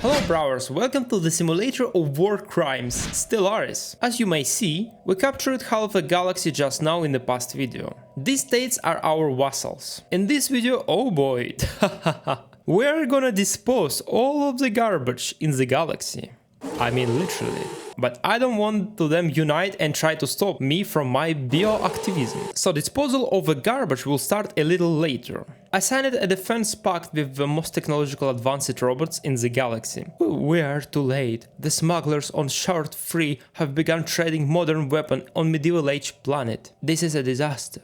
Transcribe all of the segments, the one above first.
Hello brawlers, welcome to the simulator of war crimes, Stellaris. As you may see, we captured half a galaxy just now in the past video. These states are our vassals. In this video, oh boy, we are gonna dispose all of the garbage in the galaxy. I mean literally. But I don't want to them unite and try to stop me from my bioactivism. So disposal of the garbage will start a little later. I signed a defense pact with the most technological advanced robots in the galaxy. We are too late. The smugglers on Shard 3 have begun trading modern weapons on medieval age planet. This is a disaster.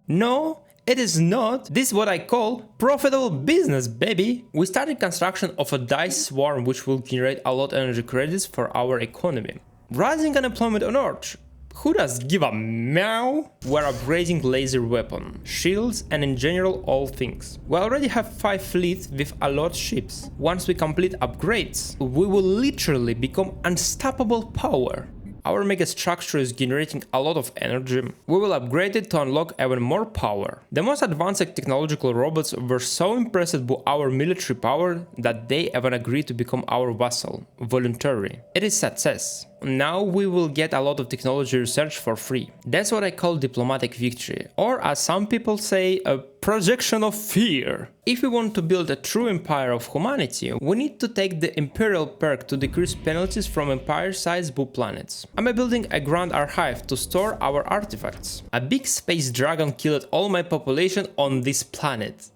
No, it is not. This is what I call profitable business, baby. We started construction of a dice swarm which will generate a lot of energy credits for our economy. Rising unemployment on Earth. Who does give a meow? We're upgrading laser weapon, shields and in general all things. We already have 5 fleets with a lot of ships. Once we complete upgrades, we will literally become unstoppable power. Our mega structure is generating a lot of energy. We will upgrade it to unlock even more power. The most advanced technological robots were so impressed by our military power that they even agreed to become our vassal, Voluntary. It is success. Now we will get a lot of technology research for free. That's what I call diplomatic victory, or as some people say, a projection of fear. If we want to build a true empire of humanity, we need to take the Imperial perk to decrease penalties from empire-sized blue planets. I'm building a grand archive to store our artifacts. A big space dragon killed all my population on this planet.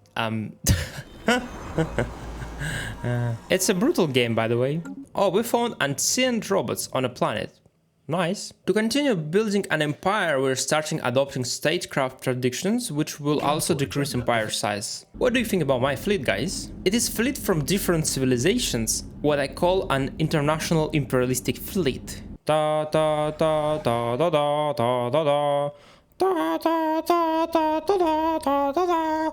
It's a brutal game, by the way. Oh, we found ancient robots on a planet. Nice. To continue building an empire, we're starting adopting statecraft traditions, which will also decrease empire size. What do you think about my fleet, guys? It is fleet from different civilizations, what I call an international imperialistic fleet. Da da da da da da da da da da da da da da da da.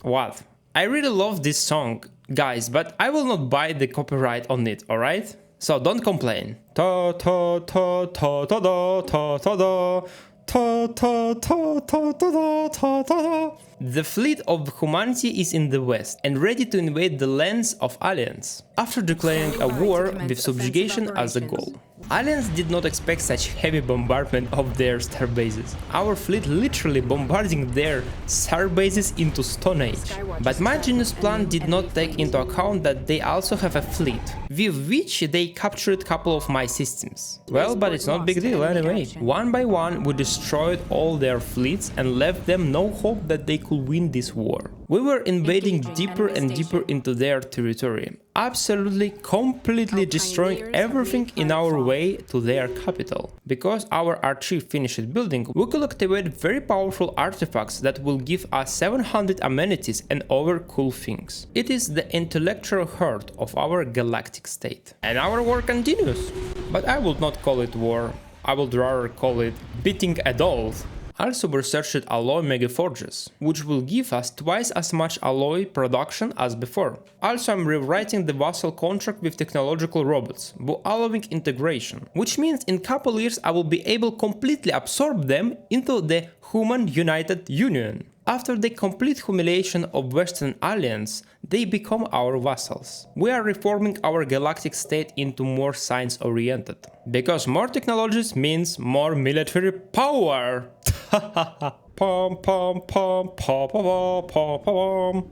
What? I really love this song, guys, but I will not buy the copyright on it, alright? So don't complain. Ta ta ta ta ta da ta ta da ta ta ta ta ta ta ta. The fleet of humanity is in the west and ready to invade the lands of aliens, after declaring a war with subjugation as a goal. Aliens did not expect such heavy bombardment of their starbases. Our fleet literally bombarding their starbases into Stone Age. But my genius plan did not take into account that they also have a fleet, with which they captured a couple of my systems. Well, but it's not a big deal anyway. One by one we destroyed all their fleets and left them no hope that they could win this war. We were invading deeper and deeper into their territory, absolutely completely destroying everything in our way to their capital. Because our archive finished building, we could activate very powerful artifacts that will give us 700 amenities and other cool things. It is the intellectual heart of our galactic state. And our war continues. But I would not call it war, I would rather call it beating adults. Also we researched alloy megaforges, which will give us twice as much alloy production as before. Also I'm rewriting the vassal contract with technological robots, but allowing integration, which means in couple years I will be able to completely absorb them into the Human United Union. After the complete humiliation of Western aliens, they become our vassals. We are reforming our galactic state into more science-oriented. Because more technologies means more military power! Pom pom pom pom pom pom pom.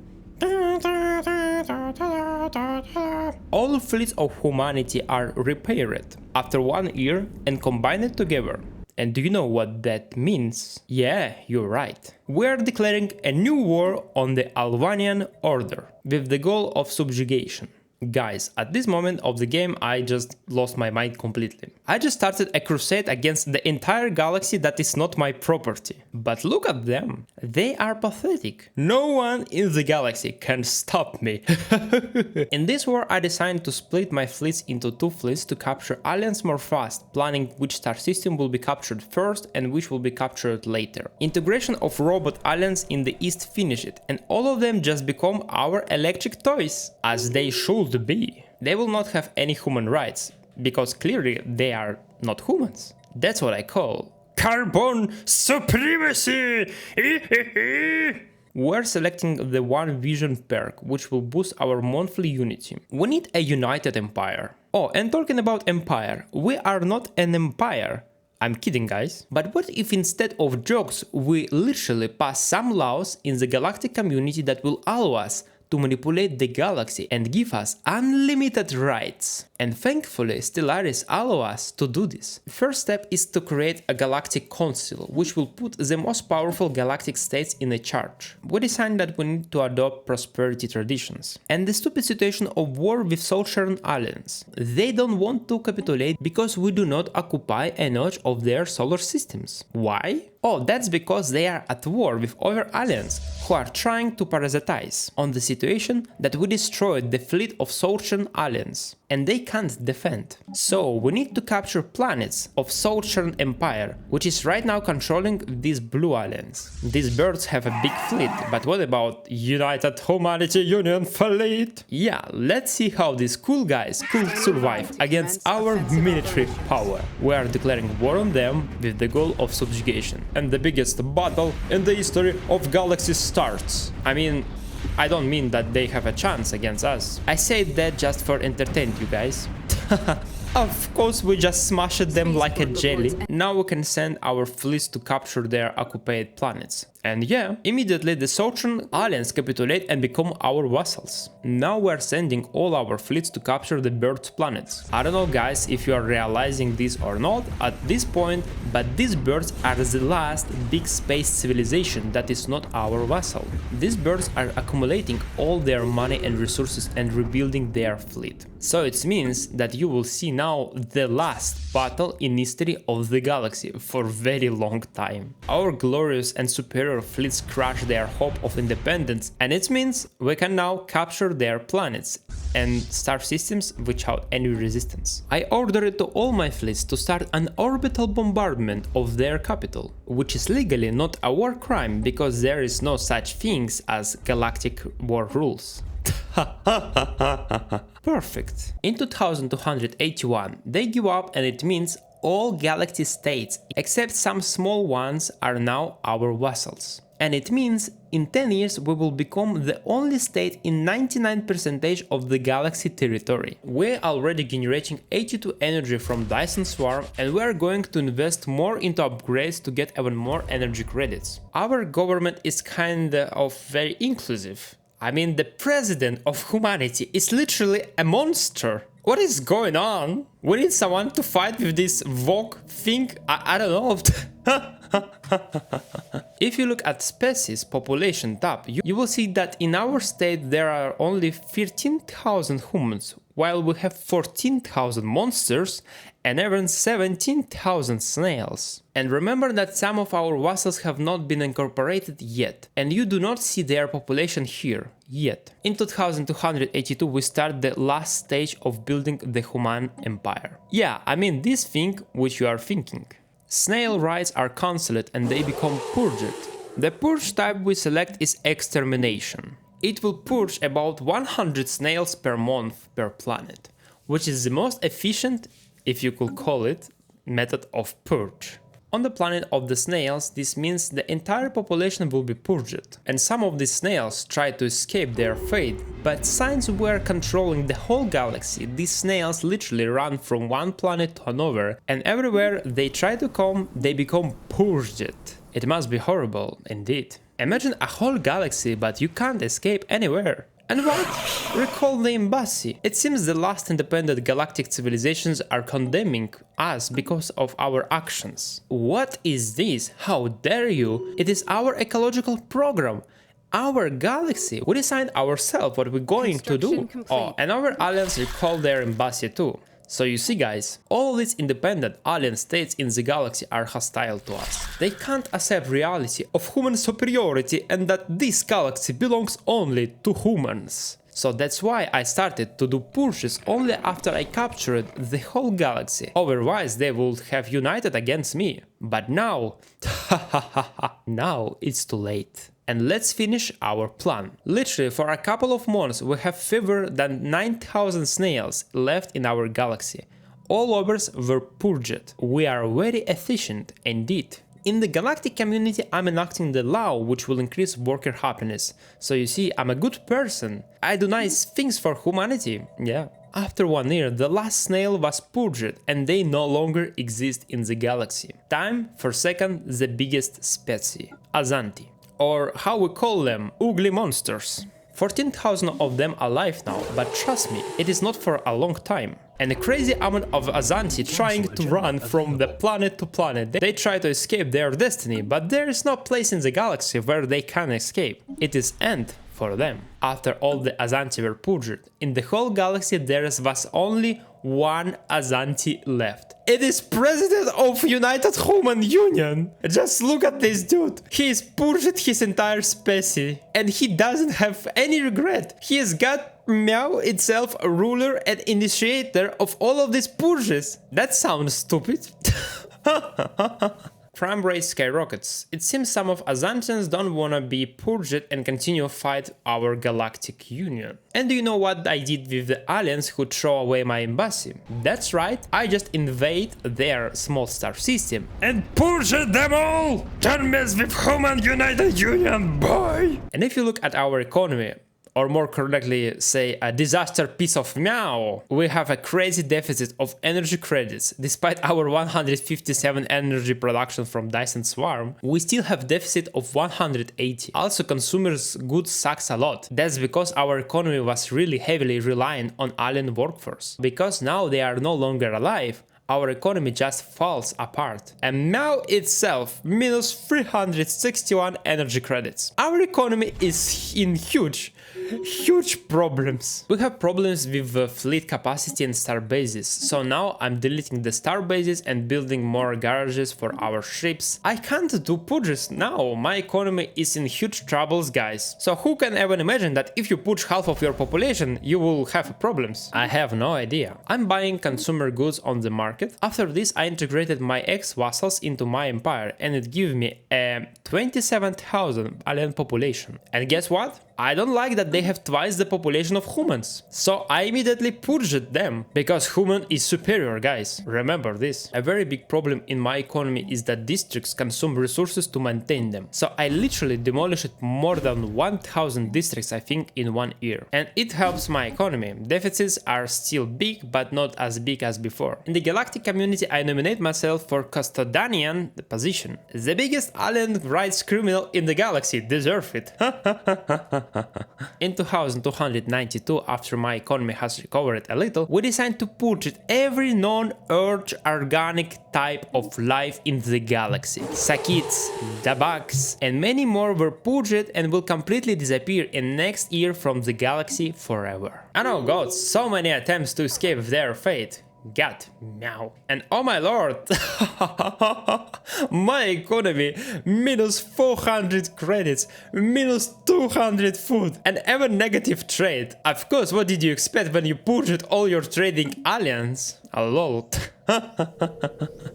All fleets of humanity are repaired after 1 year and combined together. And do you know what that means? Yeah, you're right. We are declaring a new war on the Albanian order, with the goal of subjugation. Guys, at this moment of the game I just lost my mind completely. I just started a crusade against the entire galaxy that is not my property. But look at them. They are pathetic. No one in the galaxy can stop me. In this war I decided to split my fleets into 2 fleets to capture aliens more fast, planning which star system will be captured first and which will be captured later. Integration of robot aliens in the east finished and all of them just become our electric toys, as they should be. They will not have any human rights, because clearly they are not humans. That's what I call carbon supremacy! we're selecting the One Vision perk, which will boost our monthly unity. We need a united empire. Oh, and talking about empire, we are not an empire. I'm kidding, guys. But what if instead of jokes, we literally pass some laws in the galactic community that will allow us to manipulate the galaxy and give us unlimited rights? And thankfully, Stellaris allow us to do this. The first step is to create a Galactic Council, which will put the most powerful galactic states in a charge. We decided that we need to adopt prosperity traditions. And the stupid situation of war with Southern Alliance. They don't want to capitulate because we do not occupy a notch of their solar systems. Why? Oh, that's because they are at war with other aliens who are trying to parasitize on the situation that we destroyed the fleet of Southern Alliance and they can't defend. So we need to capture planets of Southern Empire, which is right now controlling these blue aliens. These birds have a big fleet, but what about United Humanity Union fleet? Yeah, let's see how these cool guys could survive against our military power. We are declaring war on them with the goal of subjugation. And the biggest battle in the history of galaxies starts. I don't mean that they have a chance against us. I say that just for entertainment, you guys. Of course, we just smashed them like a jelly. Now we can send our fleets to capture their occupied planets. And yeah, immediately the Southern Alliance capitulate and become our vassals. Now we are sending all our fleets to capture the bird planets. I don't know, guys, if you are realizing this or not at this point, but these birds are the last big space civilization that is not our vassal. These birds are accumulating all their money and resources and rebuilding their fleet. So it means that you will see now the last battle in history of the galaxy for very long time. Our glorious and superior fleets crush their hope of independence, and it means we can now capture their planets and star systems without any resistance. I ordered to all my fleets to start an orbital bombardment of their capital, which is legally not a war crime because there is no such things as galactic war rules. Perfect. In 2281, they give up, and it means all galaxy states, except some small ones, are now our vassals. And it means in 10 years we will become the only state in 99% of the galaxy territory. We're already generating 82 energy from Dyson Swarm, and we are going to invest more into upgrades to get even more energy credits. Our government is kinda of very inclusive. The president of humanity is literally a monster. What is going on? We need someone to fight with this Vogue thing. I don't know. If you look at species population tab, you will see that in our state there are only 13,000 humans, while we have 14,000 monsters and even 17,000 snails. And remember that some of our vassals have not been incorporated yet, and you do not see their population here yet. In 2282 we start the last stage of building the human empire. Yeah, this thing which you are thinking. Snail rights are cancelled and they become purged. The purge type we select is extermination. It will purge about 100 snails per month per planet, which is the most efficient, if you could call it, method of purge. On the planet of the snails, this means the entire population will be purged, and some of these snails try to escape their fate, but since we're controlling the whole galaxy, these snails literally run from one planet to another, and everywhere they try to come, they become purged. It must be horrible, indeed. Imagine a whole galaxy, but you can't escape anywhere. And what? Recall the embassy. It seems the last independent galactic civilizations are condemning us because of our actions. What is this? How dare you? It is our ecological program. Our galaxy. We decide ourselves what we're going to do. Oh, and our aliens recall their embassy too. So you see, guys, all these independent alien states in the galaxy are hostile to us. They can't accept reality of human superiority and that this galaxy belongs only to humans. So that's why I started to do purges only after I captured the whole galaxy. Otherwise they would have united against me. But now, now it's too late. And let's finish our plan. Literally for a couple of months we have fewer than 9,000 snails left in our galaxy. All others were purged. We are very efficient indeed. In the galactic community, I'm enacting the law which will increase worker happiness. So you see, I'm a good person. I do nice things for humanity. Yeah. After 1 year, the last snail was purged and they no longer exist in the galaxy. Time for second the biggest species, Azanti. Or how we call them, ugly monsters. 14,000 of them alive now, but trust me, it is not for a long time. And a crazy amount of Azanti trying to run from the planet to planet. They try to escape their destiny, but there is no place in the galaxy where they can escape. It is end for them. After all the Azanti were purged, in the whole galaxy there was only one Azanti left. It is President of United Human Union. Just look at this dude. He has purged his entire species and he doesn't have any regret. He has got Meow itself a ruler and initiator of all of these purges. That sounds stupid. Crime rate skyrockets. It seems some of Azantians don't wanna be purged and continue fight our Galactic Union. And do you know what I did with the aliens who throw away my embassy? That's right, I just invade their small star system and purged them all! Don't mess with Human United Union, boy! And if you look at our economy, or more correctly say a disaster piece of meow, we have a crazy deficit of energy credits. Despite our 157 energy production from Dyson Swarm, we still have deficit of 180. Also, consumers goods sucks a lot. That's because our economy was really heavily reliant on alien workforce. Because now they are no longer alive, our economy just falls apart. And now itself minus 361 energy credits. Our economy is in huge problems. We have problems with fleet capacity and star bases, so now I'm deleting the star bases and building more garages for our ships. I can't do purges now, my economy is in huge troubles, guys. So who can even imagine that if you purge half of your population, you will have problems? I have no idea. I'm buying consumer goods on the market. After this, I integrated my ex-vassals into my empire and it gave me a 27,000 alien population. And guess what? I don't like that they have twice the population of humans. So I immediately purged them, because human is superior, guys. Remember this. A very big problem in my economy is that districts consume resources to maintain them. So I literally demolished more than 1,000 districts, I think, in 1 year. And it helps my economy. Deficits are still big, but not as big as before. In the galactic community, I nominate myself for custodian position. The biggest alien rights criminal in the galaxy, deserve it. In 2292, after my economy has recovered a little, we decided to purge every non-Earth organic type of life in the galaxy. Sakids, Dabaks, and many more were purged and will completely disappear in next year from the galaxy forever. I know, gods, so many attempts to escape their fate. God, meow. And oh my lord, my economy, minus 400 credits, minus 200 food, and even negative trade. Of course, what did you expect when you purged all your trading aliens? Lol.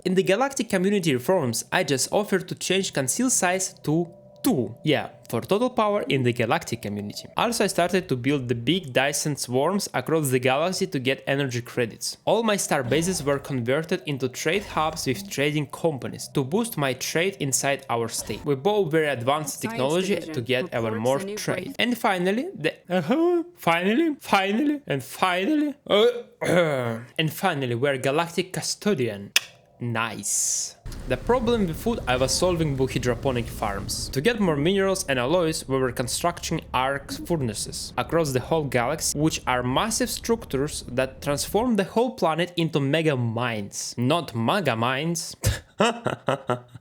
In the galactic community reforms, I just offered to change conceal size to 2. Yeah, for total power in the galactic community. Also, I started to build the big Dyson swarms across the galaxy to get energy credits. All my star bases were converted into trade hubs with trading companies to boost my trade inside our state. We bought very advanced technology to get ever more trade. And finally, we're galactic custodian. Nice. The problem with food I was solving with hydroponic farms. To get more minerals and alloys, we were constructing arc furnaces across the whole galaxy, which are massive structures that transform the whole planet into mega mines. Not mega mines.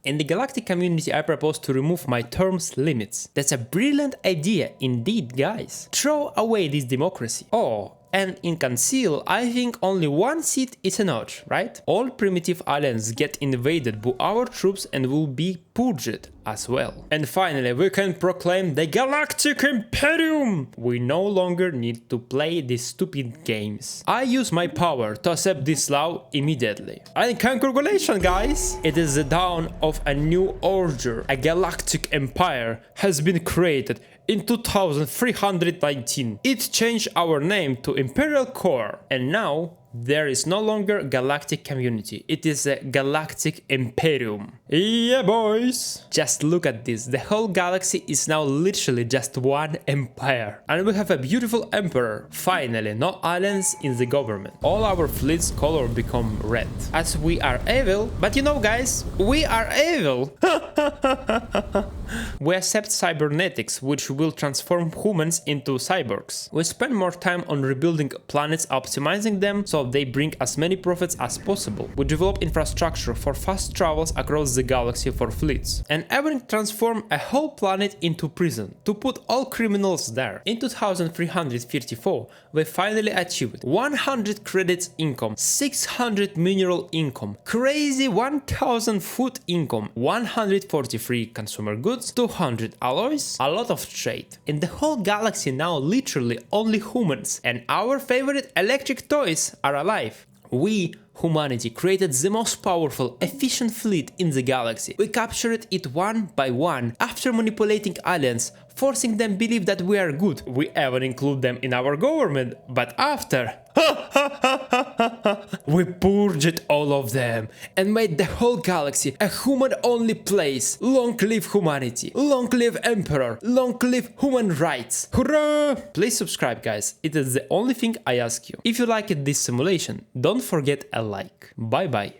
In the galactic community, I propose to remove my terms limits. That's a brilliant idea indeed, guys. Throw away this democracy. Oh, and in Conceal, I think only one seat is enough, right? All primitive aliens get invaded by our troops and will be purged as well. And finally, we can proclaim the Galactic Imperium! We no longer need to play these stupid games. I use my power to accept this law immediately. And congratulations, guys! It is the dawn of a new order. A galactic empire has been created in 2319. It changed our name to Imperial Core, and now There is no longer galactic community, it is a galactic Imperium. Yeah, boys! Just look at this, the whole galaxy is now literally just one empire. And we have a beautiful emperor, finally, no aliens in the government. All our fleet's color become red. As we are evil, but you know guys, we are evil! We accept cybernetics, which will transform humans into cyborgs. We spend more time on rebuilding planets, optimizing them so they bring as many profits as possible. We develop infrastructure for fast travels across the galaxy for fleets. And even transform a whole planet into prison, to put all criminals there. In 2354, we finally achieved 100 credits income, 600 mineral income, crazy 1000 food income, 143 consumer goods, 200 alloys, a lot of trade. In the whole galaxy now literally only humans and our favorite electric toys are alive. We, humanity, created the most powerful, efficient fleet in the galaxy. We captured it one by one, after manipulating aliens, forcing them believe that we are good. We even include them in our government, but after... we purged all of them and made the whole galaxy a human-only place. Long live humanity, long live Emperor, long live human rights. Hurrah! Please subscribe guys, it is the only thing I ask you. If you liked this simulation, don't forget a like. Bye bye.